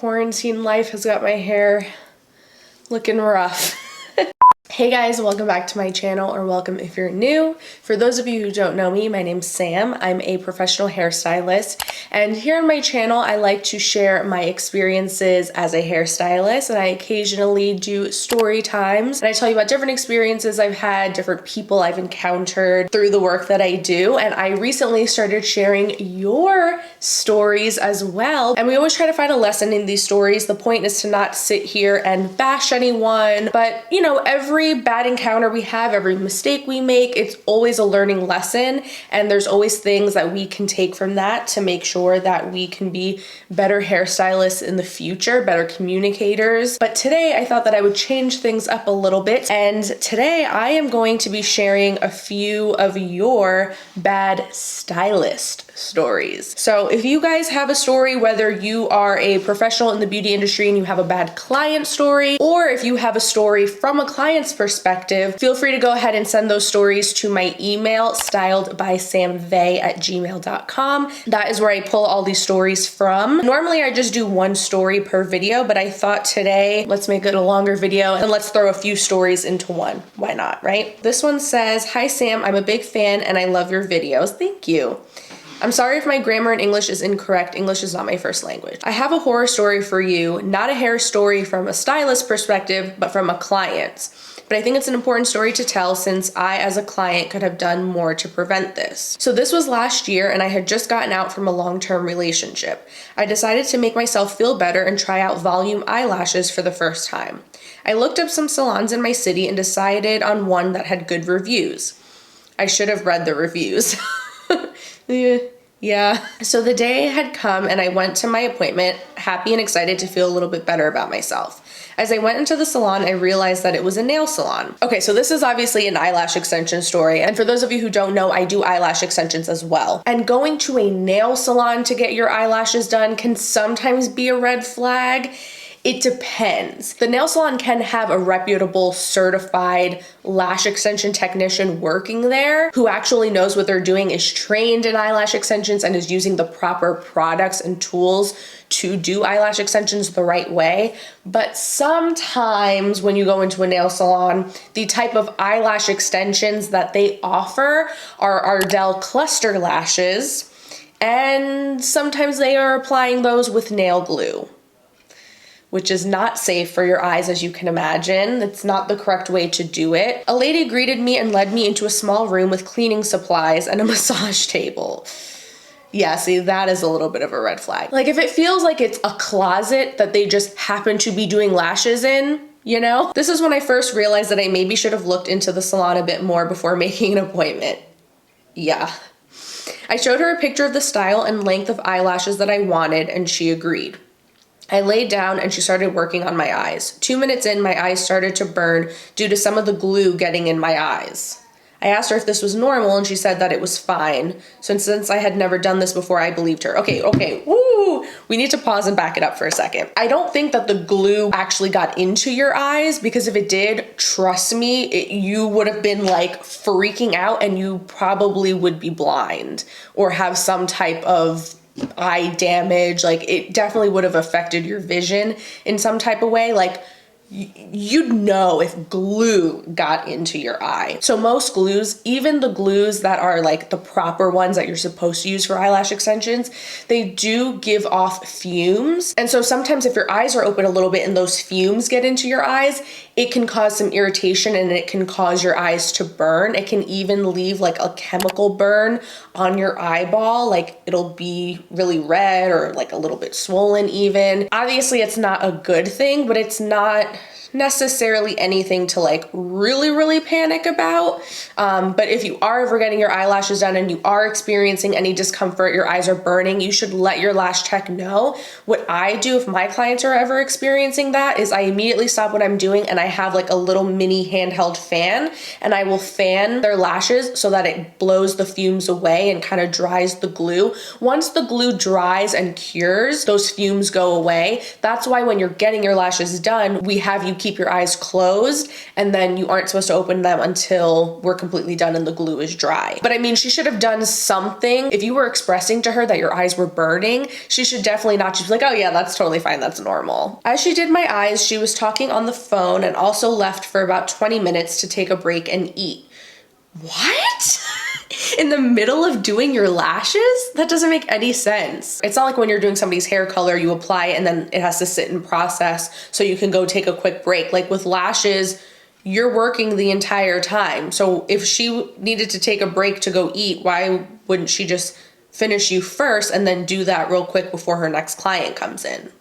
quarantine life has got my hair looking rough. Hey guys, welcome back to my channel, or welcome if you're new. For those of you who don't know me, my name's Sam. I'm a professional hairstylist, and here on my channel I like to share my experiences as a hairstylist, and I occasionally do story times, and I tell you about different experiences I've had, different people I've encountered through the work that I do. And I recently started sharing your stories as well, and we always try to find a lesson in these stories. The point is to not sit here and bash anyone, but you know, every bad encounter we have, every mistake we make, it's always a learning lesson, and there's always things that we can take from that to make sure that we can be better hairstylists in the future, better communicators. But today I thought that I would change things up a little bit, and today I am going to be sharing a few of your bad stylist stories. So if you guys have a story, whether you are a professional in the beauty industry and you have a bad client story, or if you have a story from a client's perspective, feel free to go ahead and send those stories to my email, styledbysamvay@gmail.com. That is where I pull all these stories from. Normally I just do one story per video, but I thought today, let's make it a longer video and let's throw a few stories into one. Why not, right? This one says, "Hi Sam, I'm a big fan and I love your videos." Thank you. "I'm sorry if my grammar in English is incorrect. English is not my first language. I have a horror story for you, not a hair story from a stylist perspective, but from a client's. But I think it's an important story to tell since I, as a client, could have done more to prevent this. So this was last year and I had just gotten out from a long-term relationship. I decided to make myself feel better and try out volume eyelashes for the first time. I looked up some salons in my city and decided on one that had good reviews. I should have read the reviews." Yeah. "So the day had come and I went to my appointment, happy and excited to feel a little bit better about myself. As I went into the salon, I realized that it was a nail salon." Okay, so this is obviously an eyelash extension story. And for those of you who don't know, I do eyelash extensions as well. And going to a nail salon to get your eyelashes done can sometimes be a red flag. It depends. The nail salon can have a reputable, certified lash extension technician working there who actually knows what they're doing, is trained in eyelash extensions, and is using the proper products and tools to do eyelash extensions the right way. But sometimes when you go into a nail salon, the type of eyelash extensions that they offer are Ardell cluster lashes, and sometimes they are applying those with nail glue, which is not safe for your eyes, as you can imagine. It's not the correct way to do it. A lady greeted me and led me into a small room with cleaning supplies and a massage table. Yeah, see, that is a little bit of a red flag. Like, if it feels like it's a closet that they just happen to be doing lashes in, you know? This is when I first realized that I maybe should have looked into the salon a bit more before making an appointment. Yeah. I showed her a picture of the style and length of eyelashes that I wanted, and she agreed. I laid down and she started working on my eyes. 2 minutes in, my eyes started to burn due to some of the glue getting in my eyes. I asked her if this was normal and she said that it was fine. So since I had never done this before, I believed her. Okay, woo! We need to pause and back it up for a second. I don't think that the glue actually got into your eyes, because if it did, trust me, you would have been like freaking out and you probably would be blind or have some type of eye damage. Like, it definitely would have affected your vision in some type of way. Like, you'd know if glue got into your eye. So most glues, even the glues that are like the proper ones that you're supposed to use for eyelash extensions, they do give off fumes. And so sometimes if your eyes are open a little bit and those fumes get into your eyes, it can cause some irritation and it can cause your eyes to burn. It can even leave like a chemical burn on your eyeball. Like, it'll be really red or like a little bit swollen even. Obviously it's not a good thing, but it's not necessarily anything to like really panic about. But if you are ever getting your eyelashes done and you are experiencing any discomfort, your eyes are burning, you should let your lash tech know. What I do if my clients are ever experiencing that is I immediately stop what I'm doing and I have like a little mini handheld fan, and I will fan their lashes so that it blows the fumes away and kind of dries the glue. Once the glue dries and cures, those fumes go away. That's why when you're getting your lashes done, we have you keep your eyes closed, and then you aren't supposed to open them until we're completely done and the glue is dry. But I mean, she should have done something. If you were expressing to her that your eyes were burning, she should definitely not just be like, oh yeah, that's totally fine, that's normal. As she did my eyes, she was talking on the phone and also left for about 20 minutes to take a break and eat. What? In the middle of doing your lashes? That doesn't make any sense. It's not like when you're doing somebody's hair color, you apply it and then it has to sit in process so you can go take a quick break. Like with lashes, you're working the entire time. So if she needed to take a break to go eat, why wouldn't she just finish you first and then do that real quick before her next client comes in?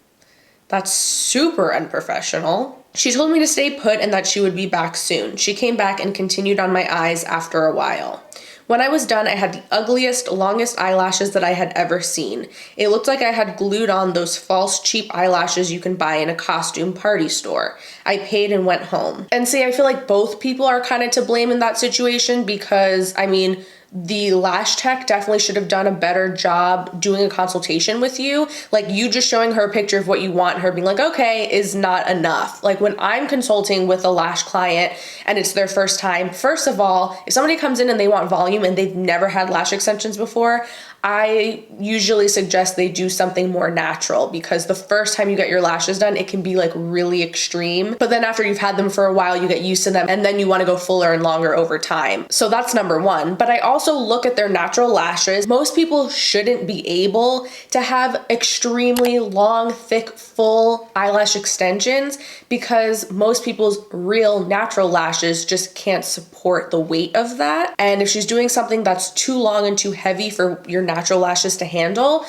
That's super unprofessional. She told me to stay put and that she would be back soon. She came back and continued on my eyes after a while. When I was done, I had the ugliest, longest eyelashes that I had ever seen. It looked like I had glued on those false cheap eyelashes you can buy in a costume party store. I paid and went home. And see, I feel like both people are kind of to blame in that situation because, I mean, the lash tech definitely should have done a better job doing a consultation with you. Like, you just showing her a picture of what you want and her being like, okay, is not enough. Like, when I'm consulting with a lash client and it's their first time, first of all, if somebody comes in and they want volume and they've never had lash extensions before, I usually suggest they do something more natural, because the first time you get your lashes done, it can be like really extreme. But then after you've had them for a while, you get used to them and then you want to go fuller and longer over time. So that's number one. But I also look at their natural lashes. Most people shouldn't be able to have extremely long, thick, full eyelash extensions because most people's real natural lashes just can't support the weight of that. And if she's doing something that's too long and too heavy for your natural lashes to handle,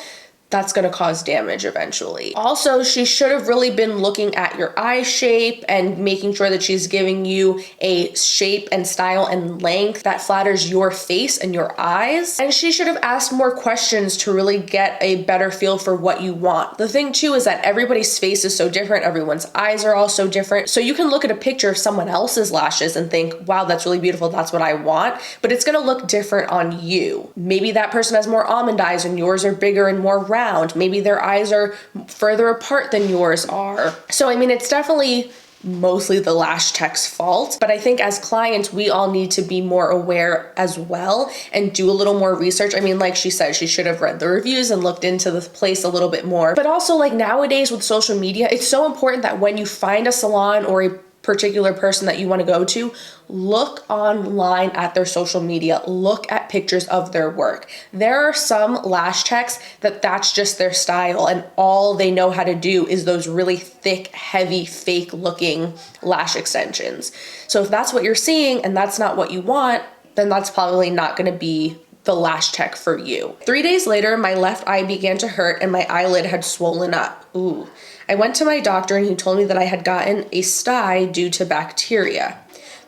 that's going to cause damage eventually. Also, she should have really been looking at your eye shape and making sure that she's giving you a shape and style and length that flatters your face and your eyes. And she should have asked more questions to really get a better feel for what you want. The thing too is that everybody's face is so different. Everyone's eyes are all so different. So you can look at a picture of someone else's lashes and think, wow, that's really beautiful. That's what I want. But it's going to look different on you. Maybe that person has more almond eyes and yours are bigger and more round. Maybe their eyes are further apart than yours are. So, I mean, it's definitely mostly the lash tech's fault, but I think as clients, we all need to be more aware as well and do a little more research. I mean, like she said, she should have read the reviews and looked into the place a little bit more. But also, like, nowadays with social media, it's so important that when you find a salon or a particular person that you want to go to, look online at their social media, look at pictures of their work. There are some lash techs that's just their style and all they know how to do is those really thick, heavy, fake looking lash extensions. So if that's what you're seeing and that's not what you want, then that's probably not going to be the lash tech for you. 3 days later, my left eye began to hurt and my eyelid had swollen up. Ooh. I went to my doctor and he told me that I had gotten a sty due to bacteria.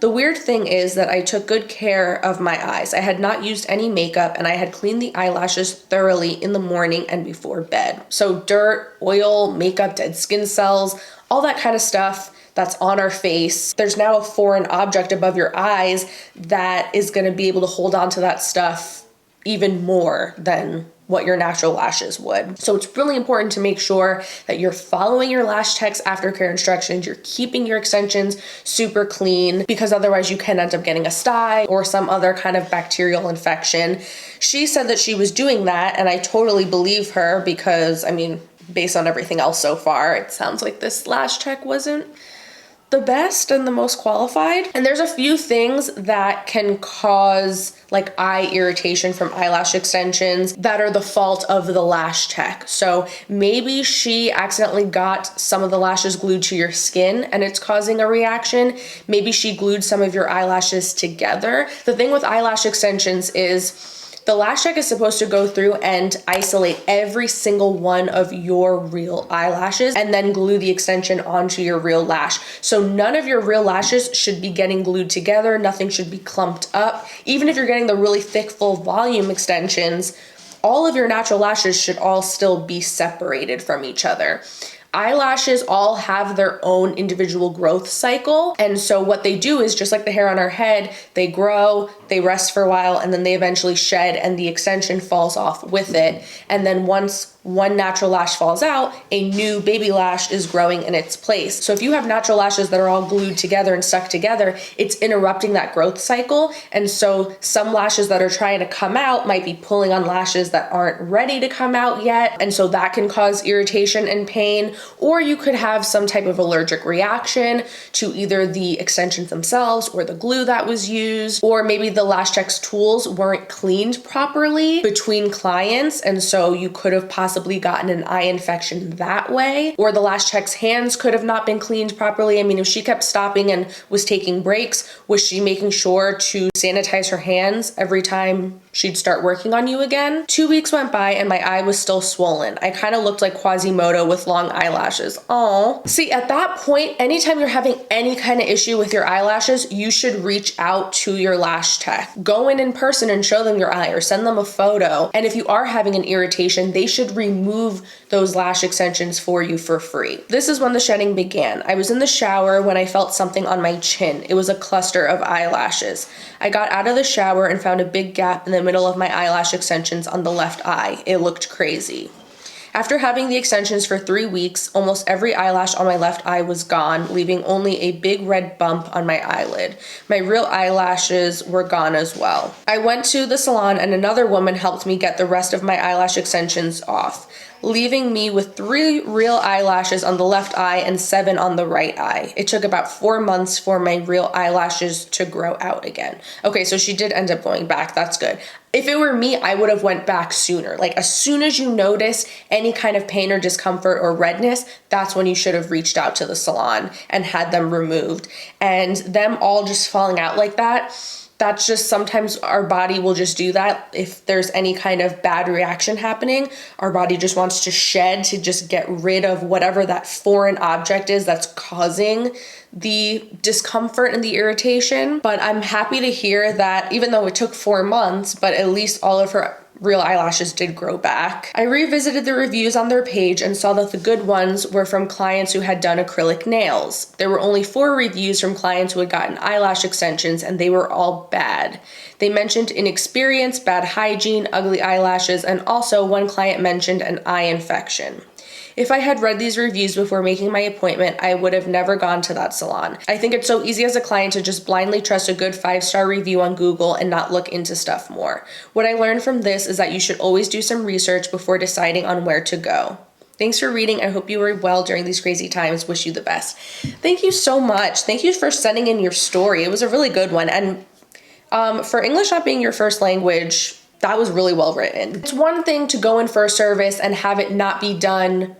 The weird thing is that I took good care of my eyes. I had not used any makeup and I had cleaned the eyelashes thoroughly in the morning and before bed. So dirt, oil, makeup, dead skin cells, all that kind of stuff that's on our face. There's now a foreign object above your eyes that is going to be able to hold on to that stuff even more than what your natural lashes would. So it's really important to make sure that you're following your lash tech's aftercare instructions, you're keeping your extensions super clean, because otherwise you can end up getting a sty or some other kind of bacterial infection. She said that she was doing that, and I totally believe her because, I mean, based on everything else so far, it sounds like this lash tech wasn't the best and the most qualified. And there's a few things that can cause like eye irritation from eyelash extensions that are the fault of the lash tech. So maybe she accidentally got some of the lashes glued to your skin and it's causing a reaction. Maybe she glued some of your eyelashes together. The thing with eyelash extensions is the lash tech is supposed to go through and isolate every single one of your real eyelashes and then glue the extension onto your real lash. So none of your real lashes should be getting glued together. Nothing should be clumped up. Even if you're getting the really thick, full volume extensions, all of your natural lashes should all still be separated from each other. Eyelashes all have their own individual growth cycle. And so what they do is just like the hair on our head, they grow, they rest for a while, and then they eventually shed and the extension falls off with it. And then once one natural lash falls out, a new baby lash is growing in its place. So if you have natural lashes that are all glued together and stuck together, it's interrupting that growth cycle. And so some lashes that are trying to come out might be pulling on lashes that aren't ready to come out yet. And so that can cause irritation and pain, or you could have some type of allergic reaction to either the extensions themselves or the glue that was used, or maybe the lash tech's tools weren't cleaned properly between clients. And so you could have possibly gotten an eye infection that way, or the lash tech's hands could have not been cleaned properly. I mean, if she kept stopping and was taking breaks, was she making sure to sanitize her hands every time she'd start working on you again? 2 weeks went by and my eye was still swollen. I kind of looked like Quasimodo with long eyelashes. Oh, see, at that point, anytime you're having any kind of issue with your eyelashes, you should reach out to your lash tech. Go in person and show them your eye, or send them a photo. And if you are having an irritation, they should remove those lash extensions for you for free. This is when the shedding began. I was in the shower when I felt something on my chin. It was a cluster of eyelashes. I got out of the shower and found a big gap in the middle of my eyelash extensions on the left eye. It looked crazy. After having the extensions for 3 weeks, almost every eyelash on my left eye was gone, leaving only a big red bump on my eyelid. My real eyelashes were gone as well. I went to the salon and another woman helped me get the rest of my eyelash extensions off, leaving me with 3 real eyelashes on the left eye and 7 on the right eye. It took about 4 months for my real eyelashes to grow out again. Okay, so she did end up going back. That's good. If it were me, I would have went back sooner. Like, as soon as you notice any kind of pain or discomfort or redness, that's when you should have reached out to the salon and had them removed. And them all just falling out like that, that's just, sometimes our body will just do that. If there's any kind of bad reaction happening, our body just wants to shed to just get rid of whatever that foreign object is that's causing the discomfort and the irritation. But I'm happy to hear that even though it took 4 months, but at least all of her real eyelashes did grow back. I revisited the reviews on their page and saw that the good ones were from clients who had done acrylic nails. There were only 4 reviews from clients who had gotten eyelash extensions, and they were all bad. They mentioned inexperience, bad hygiene, ugly eyelashes, and also one client mentioned an eye infection. If I had read these reviews before making my appointment, I would have never gone to that salon. I think it's so easy as a client to just blindly trust a good 5-star review on Google and not look into stuff more. What I learned from this is that you should always do some research before deciding on where to go. Thanks for reading. I hope you were well during these crazy times. Wish you the best. Thank you so much. Thank you for sending in your story. It was a really good one. And for English not being your first language, that was really well written. It's one thing to go in for a service and have it not be done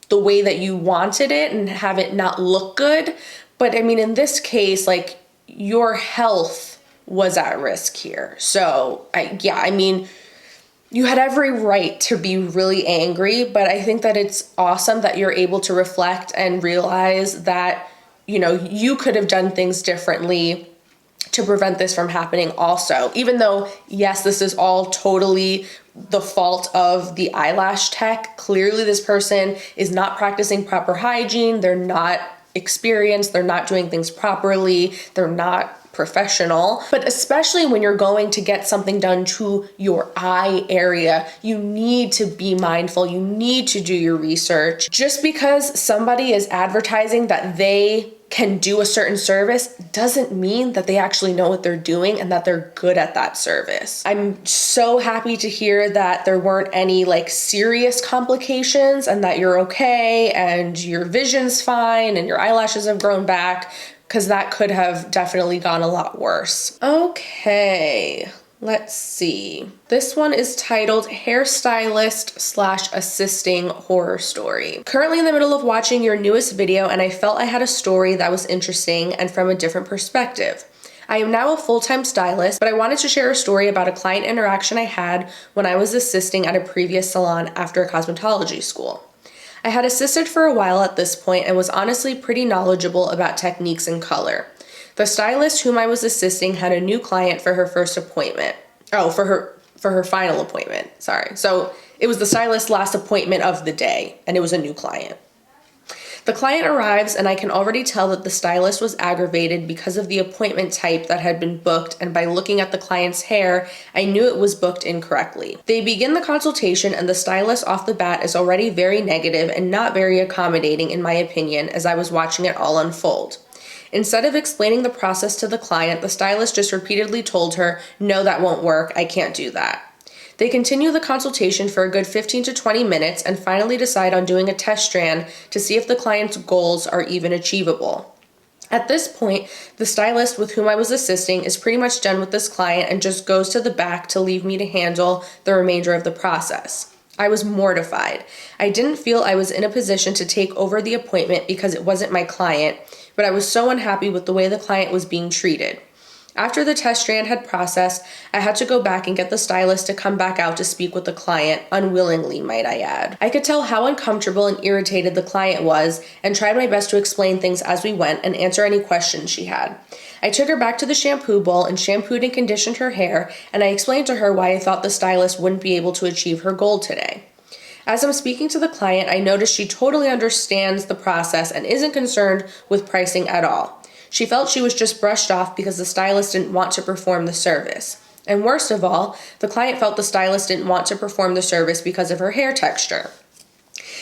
the way that you wanted it and have it not look good. But I mean, in this case, like, your health was at risk here. So I mean, you had every right to be really angry, but I think that it's awesome that you're able to reflect and realize that, you know, you could have done things differently to prevent this from happening also. Even though, yes, this is all totally the fault of the eyelash tech. Clearly this person is not practicing proper hygiene. They're not experienced. They're not doing things properly. They're not professional. But especially when you're going to get something done to your eye area, you need to be mindful. You need to do your research. Just because somebody is advertising that they can do a certain service doesn't mean that they actually know what they're doing and that they're good at that service. I'm so happy to hear that there weren't any like serious complications and that you're okay and your vision's fine and your eyelashes have grown back, because that could have definitely gone a lot worse. Okay, let's see. This one is titled Hairstylist / Assisting Horror Story. Currently in the middle of watching your newest video, and I felt I had a story that was interesting and from a different perspective. I am now a full-time stylist, but I wanted to share a story about a client interaction I had when I was assisting at a previous salon after a cosmetology school. I had assisted for a while at this point and was honestly pretty knowledgeable about techniques and color. The stylist whom I was assisting had a new client for her first appointment. Oh, for her final appointment, sorry. So it was the stylist's last appointment of the day, and it was a new client. The client arrives and I can already tell that the stylist was aggravated because of the appointment type that had been booked, and by looking at the client's hair, I knew it was booked incorrectly. They begin the consultation and the stylist off the bat is already very negative and not very accommodating in my opinion as I was watching it all unfold. Instead of explaining the process to the client, the stylist just repeatedly told her, "No, that won't work, I can't do that." They continue the consultation for a good 15 to 20 minutes and finally decide on doing a test strand to see if the client's goals are even achievable. At this point, the stylist with whom I was assisting is pretty much done with this client and just goes to the back to leave me to handle the remainder of the process. I was mortified. I didn't feel I was in a position to take over the appointment because it wasn't my client, but I was so unhappy with the way the client was being treated. After the test strand had processed, I had to go back and get the stylist to come back out to speak with the client, unwillingly, might I add. I could tell how uncomfortable and irritated the client was and tried my best to explain things as we went and answer any questions she had. I took her back to the shampoo bowl and shampooed and conditioned her hair, and I explained to her why I thought the stylist wouldn't be able to achieve her goal today. As I'm speaking to the client, I noticed she totally understands the process and isn't concerned with pricing at all. She felt she was just brushed off because the stylist didn't want to perform the service. And worst of all, the client felt the stylist didn't want to perform the service because of her hair texture.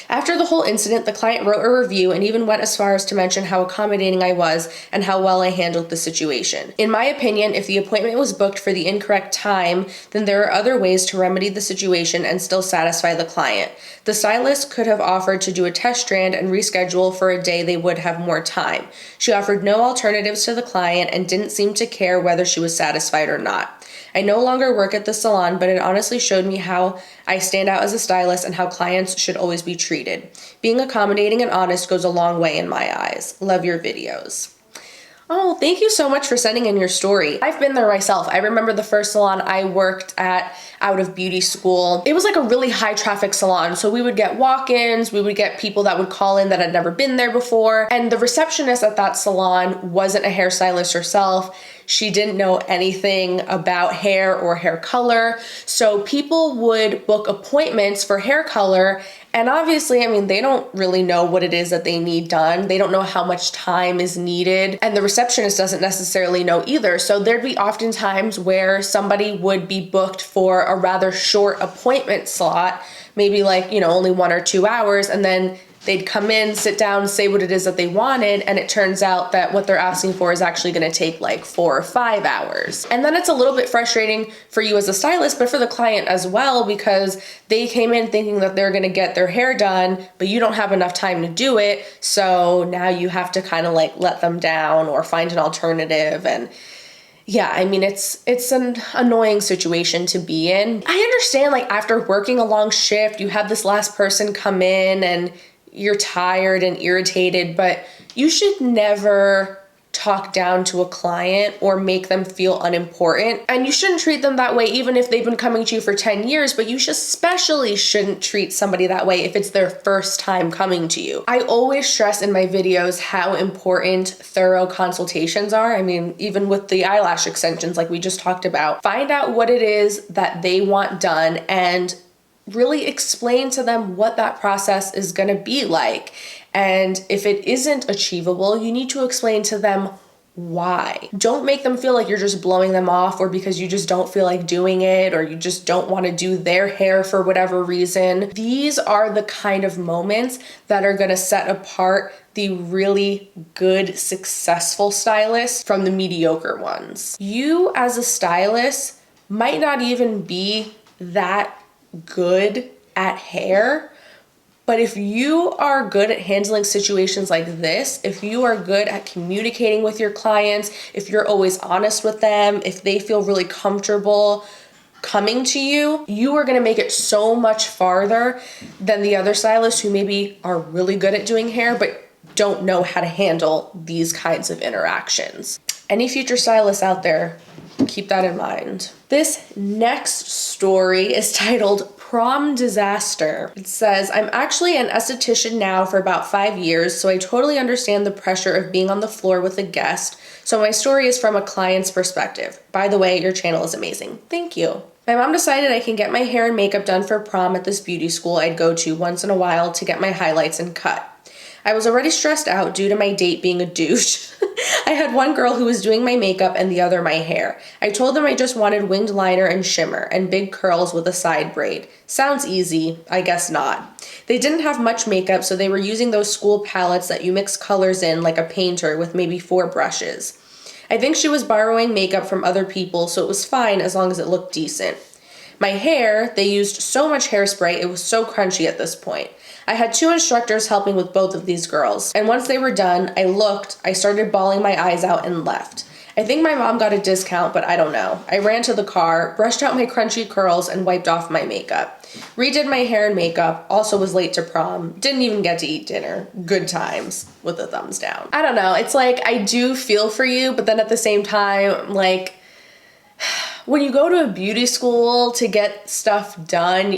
After the whole incident, the client wrote a review and even went as far as to mention how accommodating I was and how well I handled the situation. In my opinion, if the appointment was booked for the incorrect time, then there are other ways to remedy the situation and still satisfy the client. The stylist could have offered to do a test strand and reschedule for a day they would have more time. She offered no alternatives to the client and didn't seem to care whether she was satisfied or not. I no longer work at the salon, but it honestly showed me how I stand out as a stylist and how clients should always be treated. Being accommodating and honest goes a long way in my eyes. Love your videos. Oh, thank you so much for sending in your story. I've been there myself. I remember the first salon I worked at out of beauty school. It was like a really high traffic salon. So we would get walk-ins, we would get people that would call in that had never been there before. And the receptionist at that salon wasn't a hairstylist herself. She didn't know anything about hair or hair color. So people would book appointments for hair color. And obviously, I mean, they don't really know what it is that they need done. They don't know how much time is needed. And the receptionist doesn't necessarily know either. So there'd be often times where somebody would be booked for a rather short appointment slot, maybe like, only 1 or 2 hours. And then they'd come in, sit down, say what it is that they wanted, and it turns out that what they're asking for is actually gonna take like 4 or 5 hours. And then it's a little bit frustrating for you as a stylist, but for the client as well, because they came in thinking that they're gonna get their hair done, but you don't have enough time to do it, so now you have to kind of like let them down or find an alternative. And yeah, I mean, it's an annoying situation to be in. I understand, like, after working a long shift, you have this last person come in and you're tired and irritated, but you should never talk down to a client or make them feel unimportant. And you shouldn't treat them that way even if they've been coming to you for 10 years, but you especially shouldn't treat somebody that way if it's their first time coming to you. I always stress in my videos how important thorough consultations are. I mean, even with the eyelash extensions like we just talked about, find out what it is that they want done and really explain to them what that process is going to be like. And if it isn't achievable, you need to explain to them why. Don't make them feel like you're just blowing them off or because you just don't feel like doing it or you just don't want to do their hair for whatever reason. These are the kind of moments that are going to set apart the really good, successful stylists from the mediocre ones. You as a stylist might not even be that good at hair, but if you are good at handling situations like this, if you are good at communicating with your clients, if you're always honest with them, if they feel really comfortable coming to you, you are going to make it so much farther than the other stylists who maybe are really good at doing hair but don't know how to handle these kinds of interactions. Any future stylists out there, keep that in mind. This next story is titled Prom Disaster. It says, I'm actually an esthetician now for about 5 years, so I totally understand the pressure of being on the floor with a guest. So my story is from a client's perspective. By the way, your channel is amazing. Thank you. My mom decided I can get my hair and makeup done for prom at this beauty school I'd go to once in a while to get my highlights and cut. I was already stressed out due to my date being a douche. I had one girl who was doing my makeup and the other my hair. I told them I just wanted winged liner and shimmer and big curls with a side braid. Sounds easy, I guess not. They didn't have much makeup, so they were using those school palettes that you mix colors in like a painter with maybe 4 brushes. I think she was borrowing makeup from other people, so it was fine as long as it looked decent. My hair, they used so much hairspray, it was so crunchy at this point. I had 2 instructors helping with both of these girls, and once they were done, I started bawling my eyes out and left. I think my mom got a discount, but I don't know. I ran to the car, brushed out my crunchy curls, and wiped off my makeup. Redid my hair and makeup, also was late to prom, didn't even get to eat dinner. Good times, with a thumbs down. I don't know, it's like, I do feel for you, but then at the same time, like, when you go to a beauty school to get stuff done,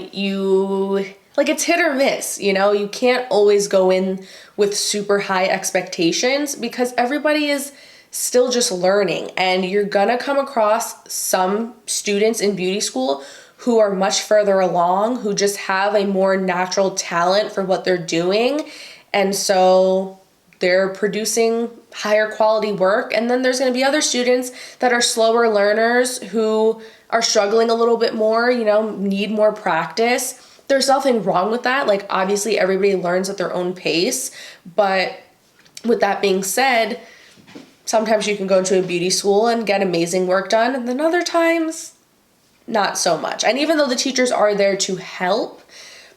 it's hit or miss, you know? You can't always go in with super high expectations because everybody is still just learning, and you're gonna come across some students in beauty school who are much further along, who just have a more natural talent for what they're doing, and so they're producing higher quality work. And then there's going to be other students that are slower learners who are struggling a little bit more, you know, need more practice. There's nothing wrong with that. Like, obviously everybody learns at their own pace, but with that being said, sometimes you can go to a beauty school and get amazing work done, and then other times not so much. And even though the teachers are there to help,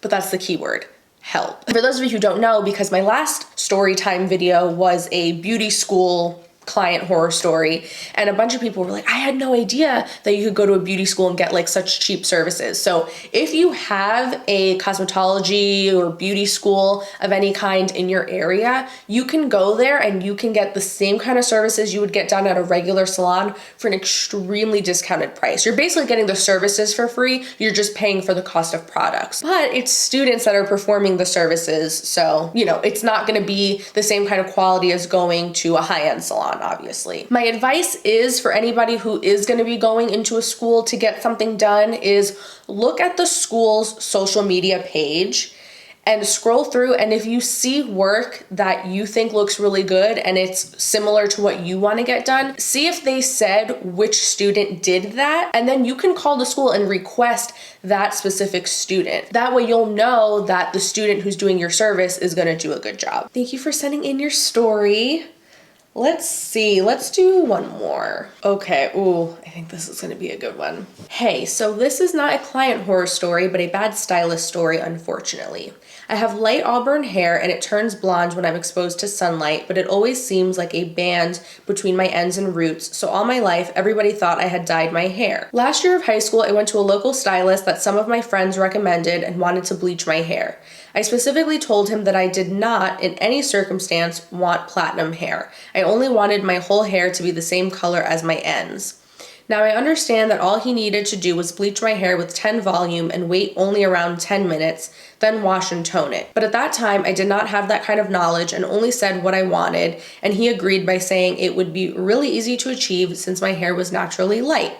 but that's the key word, help. For those of you who don't know, because my last story time video was a beauty school client horror story, and a bunch of people were like, I had no idea that you could go to a beauty school and get like such cheap services. So if you have a cosmetology or beauty school of any kind in your area, you can go there and you can get the same kind of services you would get done at a regular salon for an extremely discounted price. You're basically getting the services for free, you're just paying for the cost of products. But it's students that are performing the services, so, you know, it's not gonna be the same kind of quality as going to a high-end salon, obviously. My advice is for anybody who is going to be going into a school to get something done is look at the school's social media page and scroll through, and if you see work that you think looks really good and it's similar to what you want to get done, see if they said which student did that, and then you can call the school and request that specific student. That way you'll know that the student who's doing your service is going to do a good job. Thank you for sending in your story. Let's see, let's do one more. Okay, ooh, I think this is gonna be a good one. Hey, so this is not a client horror story, but a bad stylist story, unfortunately. I have light auburn hair and it turns blonde when I'm exposed to sunlight, but it always seems like a band between my ends and roots, so all my life, everybody thought I had dyed my hair. Last year of high school, I went to a local stylist that some of my friends recommended and wanted to bleach my hair. I specifically told him that I did not, in any circumstance, want platinum hair. I only wanted my whole hair to be the same color as my ends. Now I understand that all he needed to do was bleach my hair with 10 volume and wait only around 10 minutes, then wash and tone it. But at that time, I did not have that kind of knowledge and only said what I wanted, and he agreed by saying it would be really easy to achieve since my hair was naturally light.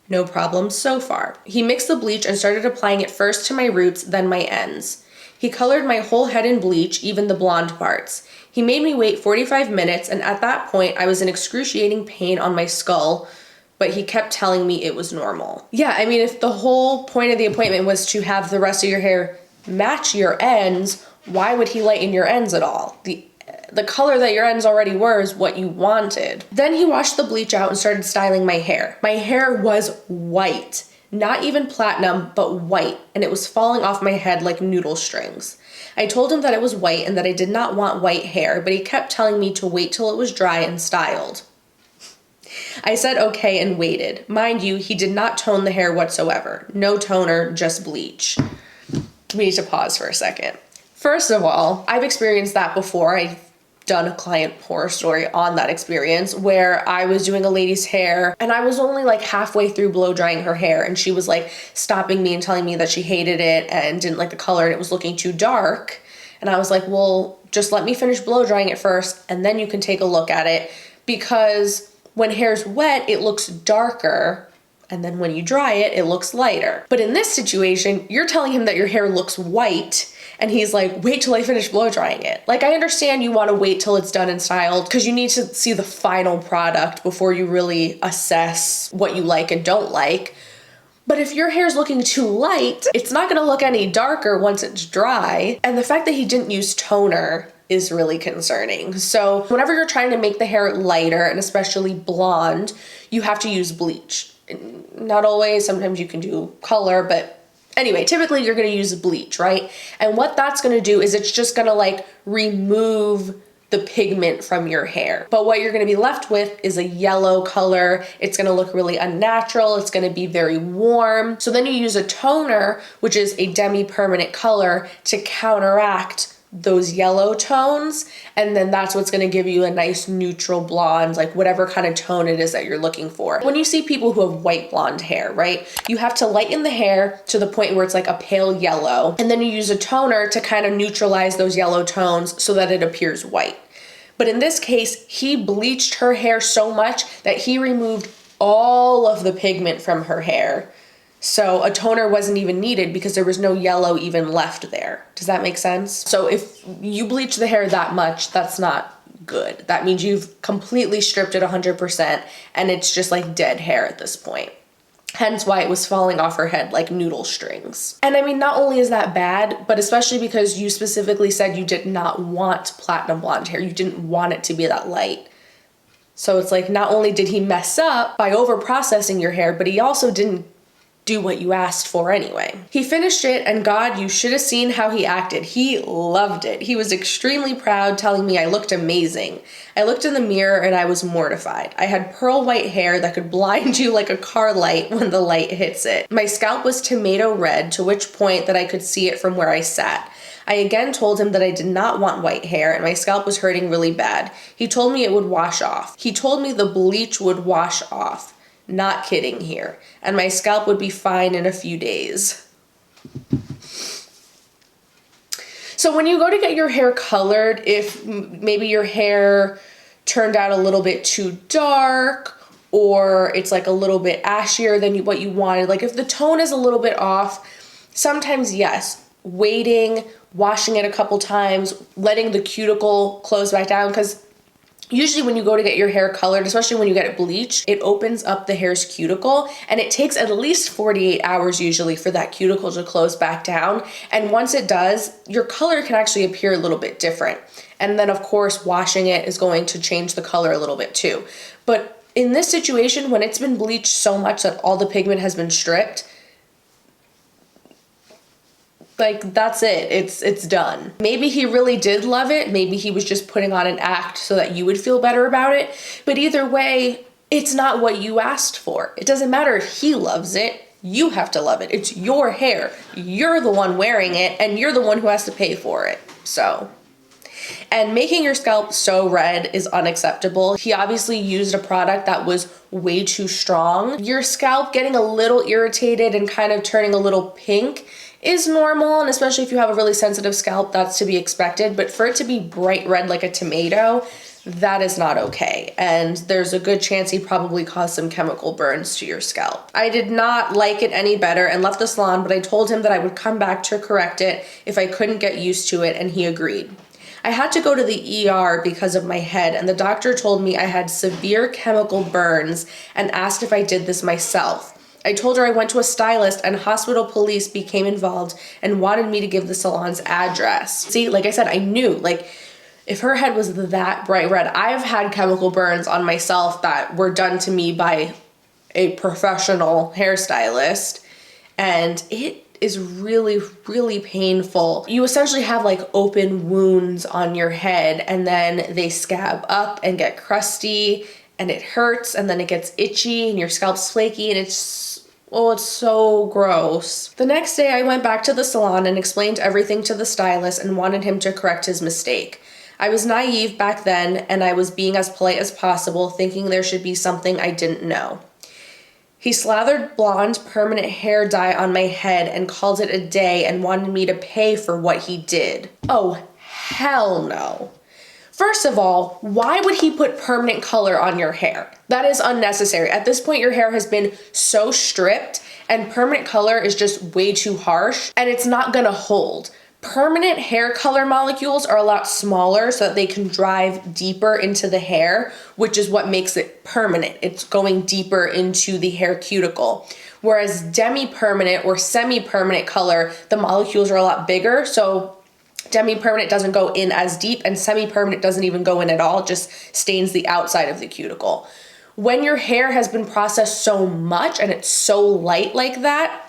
No problems so far. He mixed the bleach and started applying it first to my roots, then my ends. He colored my whole head in bleach, even the blonde parts. He made me wait 45 minutes, and at that point, I was in excruciating pain on my skull, but he kept telling me it was normal. Yeah, I mean, if the whole point of the appointment was to have the rest of your hair match your ends, why would he lighten your ends at all? The color that your ends already were is what you wanted. Then he washed the bleach out and started styling my hair. My hair was white. Not even platinum, but white, and it was falling off my head like noodle strings. I told him that it was white and that I did not want white hair, but he kept telling me to wait till it was dry and styled. I said okay and waited. Mind you, he did not tone the hair whatsoever. No toner, just bleach. We need to pause for a second. First of all, I've experienced that before. I've done a client horror story on that experience where I was doing a lady's hair and I was only like halfway through blow drying her hair, and she was like stopping me and telling me that she hated it and didn't like the color and it was looking too dark. And I was like, well, just let me finish blow drying it first and then you can take a look at it, because when hair's wet, it looks darker, and then when you dry it, it looks lighter. But in this situation, you're telling him that your hair looks white, And he's like, wait till I finish blow drying it. Like, I understand you want to wait till it's done and styled because you need to see the final product before you really assess what you like and don't like. But if your hair's looking too light, it's not gonna look any darker once it's dry. And the fact that he didn't use toner is really concerning. So whenever you're trying to make the hair lighter, and especially blonde, you have to use bleach. Not always, sometimes you can do color, but anyway, typically you're gonna use bleach, right? And what that's gonna do is it's just gonna like remove the pigment from your hair. But what you're gonna be left with is a yellow color. It's gonna look really unnatural. It's gonna be very warm. So then you use a toner, which is a demi-permanent color, to counteract those yellow tones, and then that's what's gonna give you a nice neutral blonde, like whatever kind of tone it is that you're looking for. When you see people who have white blonde hair, right, you have to lighten the hair to the point where it's like a pale yellow, and then you use a toner to kind of neutralize those yellow tones so that it appears white. But in this case, he bleached her hair so much that he removed all of the pigment from her hair. So a toner wasn't even needed because there was no yellow even left there. Does that make sense? So if you bleach the hair that much, that's not good. That means you've completely stripped it 100% and it's just like dead hair at this point. Hence why it was falling off her head like noodle strings. And I mean, not only is that bad, but especially because you specifically said you did not want platinum blonde hair. You didn't want it to be that light. So it's like, not only did he mess up by over processing your hair, but he also didn't do what you asked for anyway. He finished it, and God, you should have seen how he acted. He loved it. He was extremely proud, telling me I looked amazing. I looked in the mirror and I was mortified. I had pearl white hair that could blind you like a car light when the light hits it. My scalp was tomato red, to which point that I could see it from where I sat. I again told him that I did not want white hair and my scalp was hurting really bad. He told me it would wash off. He told me the bleach would wash off. Not kidding here. And my scalp would be fine in a few days. So when you go to get your hair colored, if maybe your hair turned out a little bit too dark, or it's like a little bit ashier than what you wanted, like if the tone is a little bit off, sometimes yes, waiting, washing it a couple times, letting the cuticle close back down, because usually when you go to get your hair colored, especially when you get it bleached, it opens up the hair's cuticle and it takes at least 48 hours usually for that cuticle to close back down. And once it does, your color can actually appear a little bit different. And then of course, washing it is going to change the color a little bit too. But in this situation, when it's been bleached so much that all the pigment has been stripped, like that's it, it's done. Maybe he really did love it. Maybe he was just putting on an act so that you would feel better about it. But either way, it's not what you asked for. It doesn't matter if he loves it. You have to love it. It's your hair. You're the one wearing it and you're the one who has to pay for it. So, and making your scalp so red is unacceptable. He obviously used a product that was way too strong. Your scalp getting a little irritated and kind of turning a little pink is normal, and especially if you have a really sensitive scalp, that's to be expected. But for it to be bright red like a tomato, that is not okay. And there's a good chance he probably caused some chemical burns to your scalp. I did not like it any better and left the salon, but I told him that I would come back to correct it if I couldn't get used to it, and he agreed. I had to go to the ER because of my head, and the doctor told me I had severe chemical burns and asked if I did this myself. I told her I went to a stylist and hospital police became involved and wanted me to give the salon's address. See, like I said, I knew, like, if her head was that bright red, I've had chemical burns on myself that were done to me by a professional hairstylist, and it is really, really painful. You essentially have like open wounds on your head and then they scab up and get crusty and it hurts and then it gets itchy and your scalp's flaky and it's so gross. The next day I went back to the salon and explained everything to the stylist and wanted him to correct his mistake. I was naive back then and I was being as polite as possible, thinking there should be something I didn't know. He slathered blonde permanent hair dye on my head and called it a day and wanted me to pay for what he did. Oh, hell no. First of all, why would he put permanent color on your hair? That is unnecessary. At this point, your hair has been so stripped and permanent color is just way too harsh and it's not gonna hold. Permanent hair color molecules are a lot smaller so that they can drive deeper into the hair, which is what makes it permanent. It's going deeper into the hair cuticle. Whereas demi-permanent or semi-permanent color, the molecules are a lot bigger. So demi-permanent doesn't go in as deep and semi-permanent doesn't even go in at all, just stains the outside of the cuticle. When your hair has been processed so much and it's so light like that,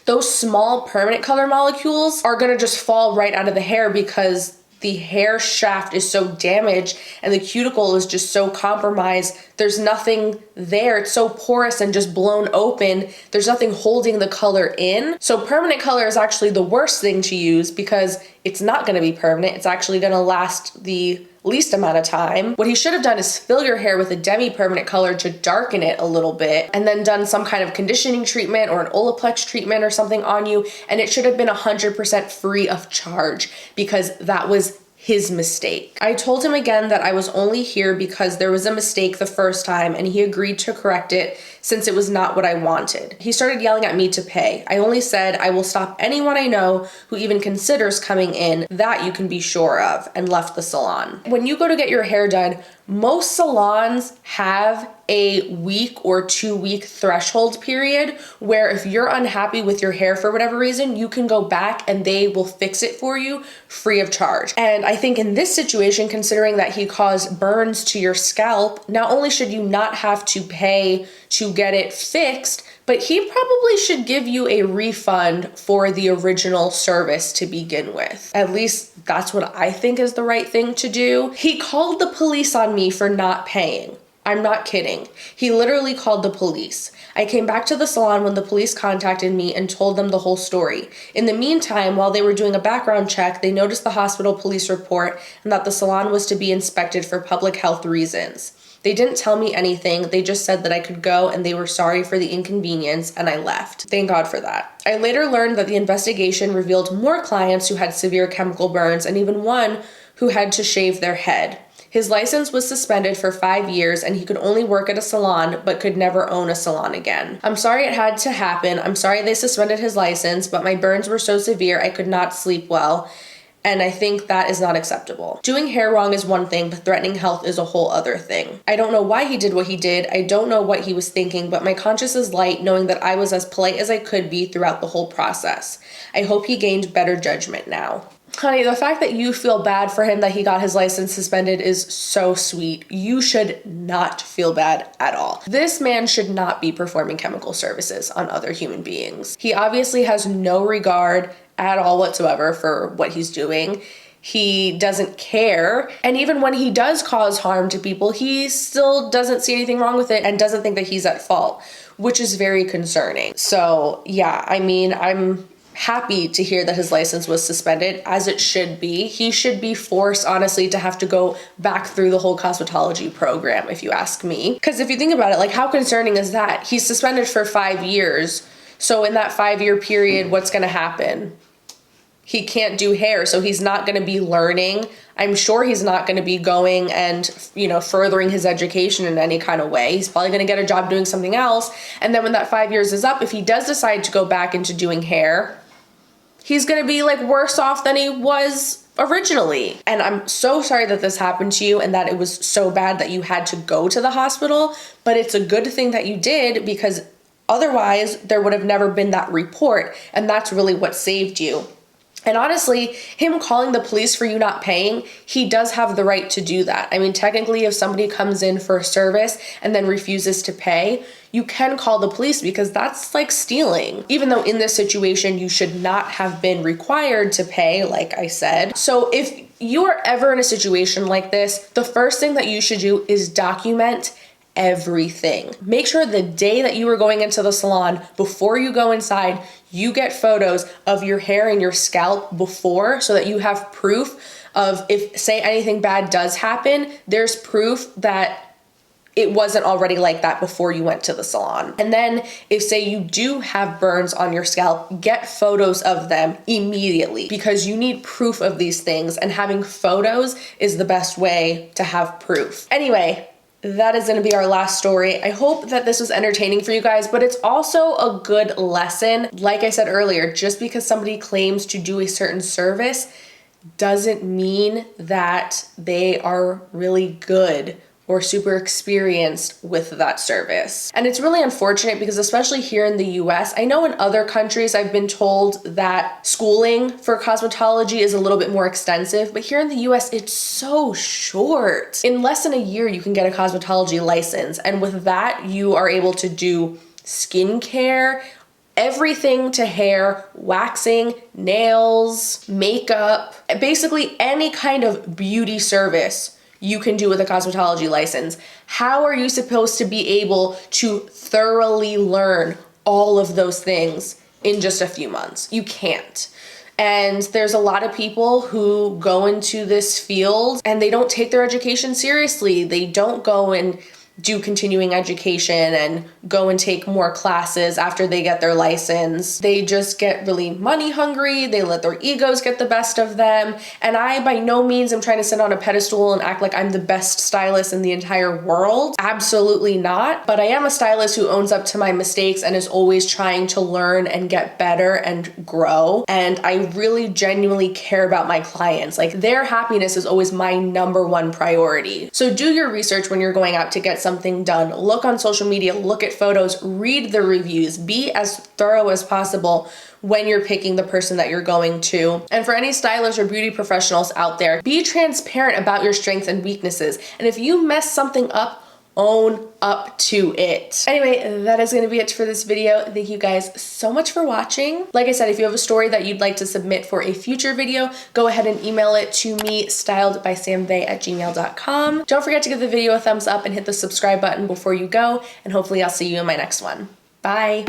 those small permanent color molecules are gonna just fall right out of the hair because the hair shaft is so damaged and the cuticle is just so compromised. There's nothing there. It's so porous and just blown open. There's nothing holding the color in. So permanent color is actually the worst thing to use because it's not gonna be permanent. It's actually gonna last the least amount of time. What he should have done is fill your hair with a demi-permanent color to darken it a little bit and then done some kind of conditioning treatment or an Olaplex treatment or something on you, and it should have been 100% free of charge because that was his mistake. I told him again that I was only here because there was a mistake the first time and he agreed to correct it since it was not what I wanted. He started yelling at me to pay. I only said I will stop anyone I know who even considers coming in, that you can be sure of, and left the salon. When you go to get your hair done, most salons have a week or 2 week threshold period where if you're unhappy with your hair for whatever reason, you can go back and they will fix it for you free of charge. And I think in this situation, considering that he caused burns to your scalp, not only should you not have to pay to get it fixed, but he probably should give you a refund for the original service to begin with. At least that's what I think is the right thing to do. He called the police on me for not paying. I'm not kidding. He literally called the police. I came back to the salon when the police contacted me and told them the whole story. In the meantime, while they were doing a background check, they noticed the hospital police report and that the salon was to be inspected for public health reasons. They didn't tell me anything. They just said that I could go and they were sorry for the inconvenience, and I left. Thank God for that. I later learned that the investigation revealed more clients who had severe chemical burns and even one who had to shave their head. His license was suspended for 5 years and he could only work at a salon but could never own a salon again. I'm sorry it had to happen. I'm sorry they suspended his license, but my burns were so severe I could not sleep well. And I think that is not acceptable. Doing hair wrong is one thing, but threatening health is a whole other thing. I don't know why he did what he did. I don't know what he was thinking, but my conscience is light knowing that I was as polite as I could be throughout the whole process. I hope he gained better judgment now. Honey, the fact that you feel bad for him that he got his license suspended is so sweet. You should not feel bad at all. This man should not be performing chemical services on other human beings. He obviously has no regard at all whatsoever for what he's doing. He doesn't care. And even when he does cause harm to people, he still doesn't see anything wrong with it and doesn't think that he's at fault, which is very concerning. So yeah, I mean, I'm happy to hear that his license was suspended, as it should be. He should be forced, honestly, to have to go back through the whole cosmetology program, if you ask me. Because if you think about it, like, how concerning is that? He's suspended for 5 years. So in that 5-year period, what's gonna happen? He can't do hair, so he's not gonna be learning. I'm sure he's not gonna be going and, furthering his education in any kind of way. He's probably gonna get a job doing something else. And then when that 5 years is up, if he does decide to go back into doing hair, he's gonna be like worse off than he was originally. And I'm so sorry that this happened to you and that it was so bad that you had to go to the hospital, but it's a good thing that you did because otherwise there would have never been that report, and that's really what saved you. And honestly, him calling the police for you not paying, he does have the right to do that. I mean, technically, if somebody comes in for a service and then refuses to pay, you can call the police because that's like stealing. Even though in this situation, you should not have been required to pay, like I said. So if you are ever in a situation like this, the first thing that you should do is document everything. Make sure the day that you were going into the salon, before you go inside, you get photos of your hair and your scalp before so that you have proof of, if say anything bad does happen, there's proof that it wasn't already like that before you went to the salon. And then if say you do have burns on your scalp, get photos of them immediately because you need proof of these things, and having photos is the best way to have proof. Anyway, that is gonna be our last story. I hope that this was entertaining for you guys, but it's also a good lesson. Like I said earlier, just because somebody claims to do a certain service doesn't mean that they are really good or super experienced with that service. And it's really unfortunate because especially here in the US, I know in other countries I've been told that schooling for cosmetology is a little bit more extensive, but here in the US it's so short. In less than a year you can get a cosmetology license, and with that you are able to do skincare, everything to hair, waxing, nails, makeup, basically any kind of beauty service you can do with a cosmetology license. How are you supposed to be able to thoroughly learn all of those things in just a few months? You can't. And there's a lot of people who go into this field and they don't take their education seriously. They don't go and do continuing education and go and take more classes after they get their license. They just get really money hungry. They let their egos get the best of them. And I by no means am trying to sit on a pedestal and act like I'm the best stylist in the entire world. Absolutely not. But I am a stylist who owns up to my mistakes and is always trying to learn and get better and grow. And I really genuinely care about my clients. Like, their happiness is always my #1 priority. So do your research when you're going out to get something done. Look on social media, look at photos, read the reviews, be as thorough as possible when you're picking the person that you're going to. And for any stylists or beauty professionals out there, be transparent about your strengths and weaknesses. And if you mess something up, own up to it. Anyway, that is going to be it for this video. Thank you guys so much for watching. Like I said, if you have a story that you'd like to submit for a future video, go ahead and email it to me, styledbysamvay@gmail.com. Don't forget to give the video a thumbs up and hit the subscribe button before you go, and hopefully I'll see you in my next one. Bye.